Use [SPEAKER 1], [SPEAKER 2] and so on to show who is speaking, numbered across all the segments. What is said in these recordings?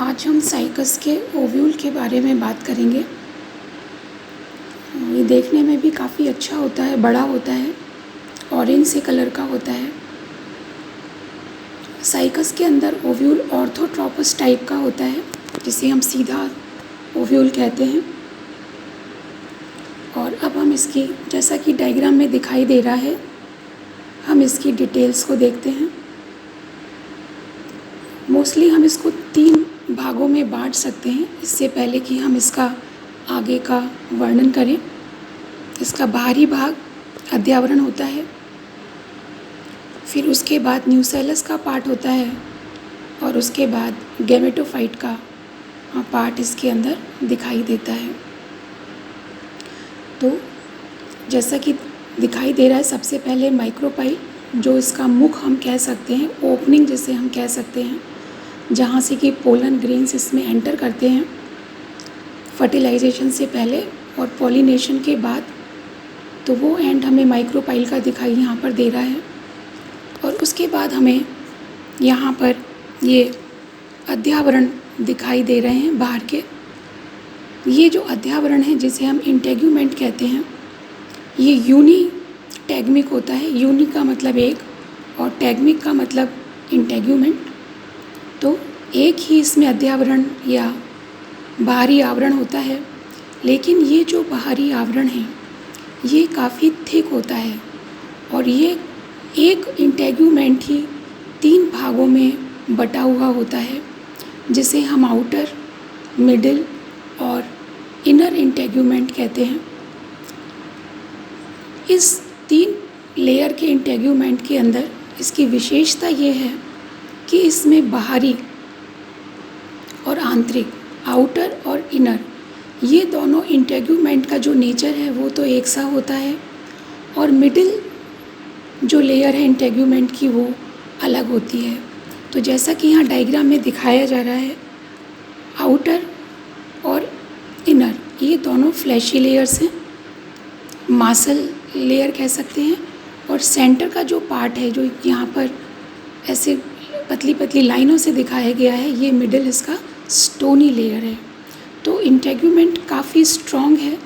[SPEAKER 1] आज हम साइकस के ओव्यूल के बारे में बात करेंगे। ये देखने में भी काफ़ी अच्छा होता है, बड़ा होता है, ऑरेंज से कलर का होता है। साइकस के अंदर ओव्यूल ऑर्थोट्रोपस टाइप का होता है, जिसे हम सीधा ओव्यूल कहते हैं। और अब हम इसकी, जैसा कि डायग्राम में दिखाई दे रहा है, हम इसकी डिटेल्स को देखते हैं। मोस्टली हम इसको 3 भागों में बांट सकते हैं। इससे पहले कि हम इसका आगे का वर्णन करें, इसका बाहरी भाग अध्यावरण होता है, फिर उसके बाद न्यूसेलस का पार्ट होता है, और उसके बाद गैमेटोफाइट का पार्ट इसके अंदर दिखाई देता है। तो जैसा कि दिखाई दे रहा है, सबसे पहले माइक्रोपाइल, जो इसका मुख हम कह सकते हैं, ओपनिंग जिसे हम कह सकते हैं, जहाँ से कि पोलन ग्रेन्स इसमें एंटर करते हैं फर्टिलाइजेशन से पहले और पॉलिनेशन के बाद। तो वो एंड हमें माइक्रोपाइल का दिखाई यहाँ पर दे रहा है। और उसके बाद हमें यहाँ पर ये अध्यावरण दिखाई दे रहे हैं बाहर के। ये जो अध्यावरण है, जिसे हम इंटेग्यूमेंट कहते हैं, ये यूनिटैग्मिक होता है। यूनि का मतलब एक और टैग्मिक का मतलब इंटेग्यूमेंट। तो एक ही इसमें अध्यावरण या बाहरी आवरण होता है, लेकिन ये जो बाहरी आवरण है ये काफ़ी थिक होता है, और ये एक इंटेग्यूमेंट ही 3 भागों में बटा हुआ होता है, जिसे हम आउटर, मिडिल और इनर इंटेग्यूमेंट कहते हैं। इस 3 लेयर के इंटेग्यूमेंट के अंदर इसकी विशेषता ये है कि इसमें बाहरी और आंतरिक, आउटर और इनर, ये दोनों इंटेग्यूमेंट का जो नेचर है वो तो एक सा होता है, और मिडिल जो लेयर है इंटेग्यूमेंट की वो अलग होती है। तो जैसा कि यहाँ डायग्राम में दिखाया जा रहा है, आउटर और इनर ये दोनों फ्लैशी लेयर्स हैं, मासल लेयर कह सकते हैं। और सेंटर का जो पार्ट है, जो यहाँ पर ऐसे पतली पतली लाइनों से दिखाया गया है, ये मिडिल इसका स्टोनी लेयर है। तो इंटेग्यूमेंट काफ़ी स्ट्रॉन्ग है,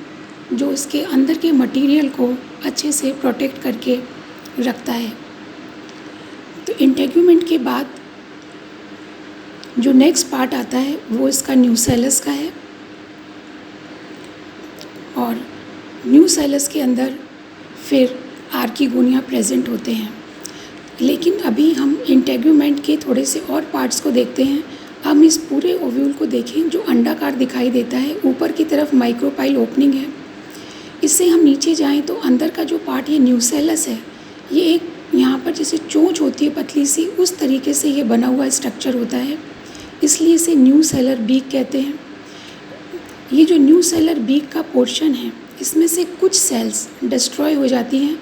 [SPEAKER 1] जो इसके अंदर के मटेरियल को अच्छे से प्रोटेक्ट करके रखता है। तो इंटेग्यूमेंट के बाद जो नेक्स्ट पार्ट आता है वो इसका न्यूसेलस का है, और न्यूसेलस के अंदर फिर आर्किगोनिया प्रेजेंट होते हैं। लेकिन अभी हम इंटेग्यूमेंट के थोड़े से और पार्ट्स को देखते हैं। हम इस पूरे ओव्यूल को देखें, जो अंडाकार दिखाई देता है, ऊपर की तरफ माइक्रोपाइल ओपनिंग है। इससे हम नीचे जाएं तो अंदर का जो पार्ट ये न्यूसेलस है, ये एक यहाँ पर जैसे चोंच होती है पतली सी, उस तरीके से ये बना हुआ स्ट्रक्चर होता है, इसलिए इसे न्यूसेलर बीक कहते हैं। ये जो न्यूसेलर बीक का पोर्शन है, इसमें से कुछ सेल्स डिस्ट्रॉय हो जाती हैं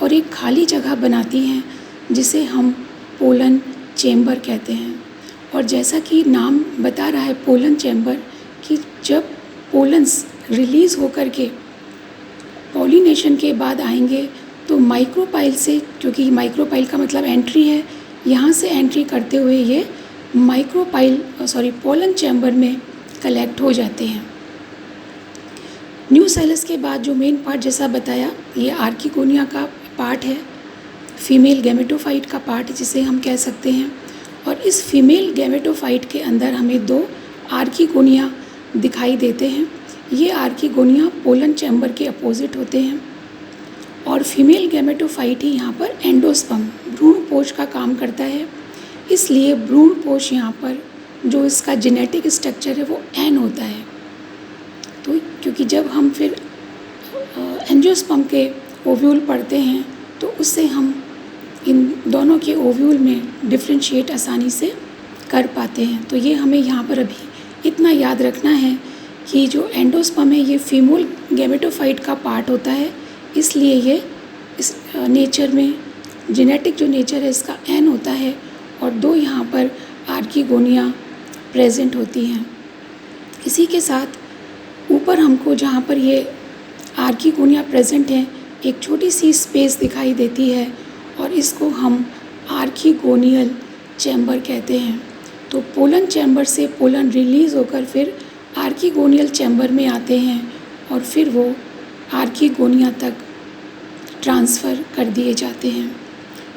[SPEAKER 1] और एक खाली जगह बनाती हैं, जिसे हम पोलन चेम्बर कहते हैं। और जैसा कि नाम बता रहा है पोलन चेम्बर, कि जब पोलन्स रिलीज़ होकर के पॉलिनेशन के बाद आएंगे तो माइक्रोपाइल से, क्योंकि माइक्रोपाइल का मतलब एंट्री है, यहाँ से एंट्री करते हुए ये पोलन चैम्बर में कलेक्ट हो जाते हैं। न्यूसेलस के बाद जो मेन पार्ट जैसा बताया, ये आर्किगोनिया का पार्ट है, फीमेल गैमेटोफाइट का पार्ट जिसे हम कह सकते हैं। और इस फीमेल गैमेटोफाइट के अंदर हमें 2 आर्किगोनिया दिखाई देते हैं। ये आर्किगोनिया पोलन चैम्बर के अपोजिट होते हैं, और फीमेल गैमेटोफाइट ही यहाँ पर एंडोस्पर्म, भ्रूणपोष का काम करता है। इसलिए भ्रूणपोष यहाँ पर जो इसका जेनेटिक स्ट्रक्चर है वो एन होता है। तो क्योंकि जब हम फिर एंजियोस्पर्म के ओव्यूल पढ़ते हैं, तो उससे हम इन दोनों के ओव्यूल में डिफ्रेंशिएट आसानी से कर पाते हैं। तो ये हमें यहाँ पर अभी इतना याद रखना है कि जो एंडोस्पर्म है ये फीमेल गैमेटोफाइट का पार्ट होता है, इसलिए ये इस नेचर में जेनेटिक जो नेचर है इसका एन होता है, और 2 यहाँ पर आर्किगोनिया प्रेजेंट होती हैं। इसी के साथ ऊपर हमको जहाँ पर ये आर्किगोनिया प्रेजेंट है, एक छोटी सी स्पेस दिखाई देती है, और इसको हम आर्किगोनियल चैम्बर कहते हैं। तो पोलन चैम्बर से पोलन रिलीज़ होकर फिर आर्किगोनियल चैम्बर में आते हैं और फिर वो आर्किगोनिया तक ट्रांसफ़र कर दिए जाते हैं।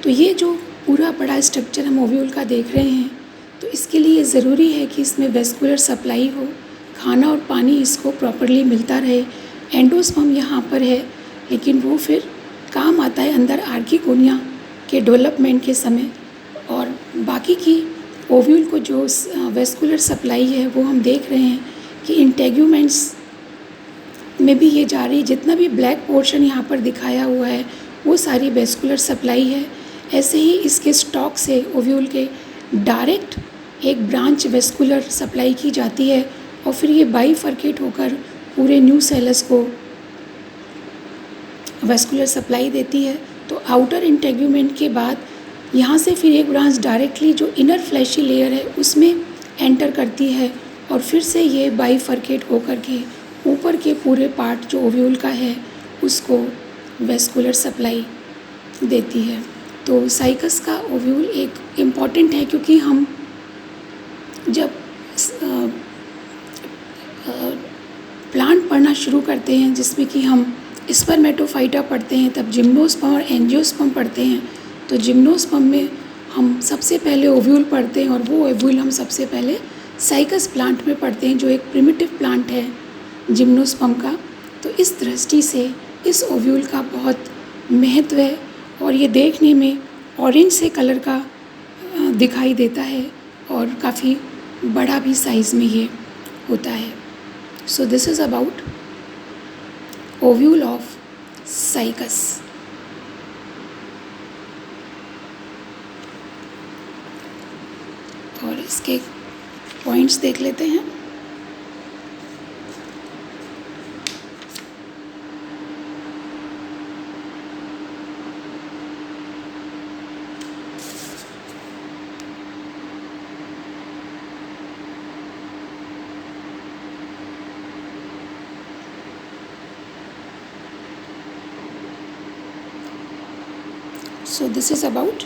[SPEAKER 1] तो ये जो पूरा बड़ा स्ट्रक्चर हम ओव्यूल का देख रहे हैं, तो इसके लिए ज़रूरी है कि इसमें वेस्कुलर सप्लाई हो, खाना और पानी इसको प्रॉपरली मिलता रहे। एंडोस्पर्म यहाँ पर है, लेकिन वो फिर काम आता है अंदर आर्किगोनिया के डेवलपमेंट के समय। और बाकी की ओव्यूल को जो वेस्कुलर सप्लाई है वो हम देख रहे हैं कि इंटेग्यूमेंट्स में भी ये जा रही। जितना भी ब्लैक पोर्शन यहाँ पर दिखाया हुआ है वो सारी वेस्कुलर सप्लाई है। ऐसे ही इसके स्टॉक से ओव्यूल के डायरेक्ट एक ब्रांच वेस्कुलर सप्लाई की जाती है और फिर ये बाइफर्केट होकर पूरे न्यूसेलस को वेस्कुलर सप्लाई देती है। तो आउटर इंटेग्यूमेंट के बाद यहाँ से फिर एक ब्रांच डायरेक्टली जो इनर फ्लैशी लेयर है उसमें एंटर करती है और फिर से ये बाइफर्केट होकर के ऊपर के पूरे पार्ट जो ओव्यूल का है उसको वेस्कुलर सप्लाई देती है। तो साइकस का ओव्यूल एक इम्पॉर्टेंट है, क्योंकि हम जब प्लांट पढ़ना शुरू करते हैं जिसमें कि हम स्पर्मेटोफाइटा पढ़ते हैं, तब जिम्नोस्पर्म और एंजियोस्पर्म पढ़ते हैं। तो जिम्नोस्पर्म में हम सबसे पहले ओव्यूल पढ़ते हैं और वो ओव्यूल हम सबसे पहले साइकस प्लांट में पढ़ते हैं, जो एक प्रिमिटिव प्लांट है जिम्नोस्पर्म का। तो इस दृष्टि से इस ओव्यूल का बहुत महत्व है और ये देखने में ऑरेंज से कलर का दिखाई देता है और काफ़ी बड़ा भी साइज़ में ये होता है। So this is about ovule of cycas. और इसके पॉइंट्स देख लेते हैं। So this is about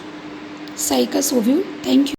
[SPEAKER 1] Cycas ovule. Thank you.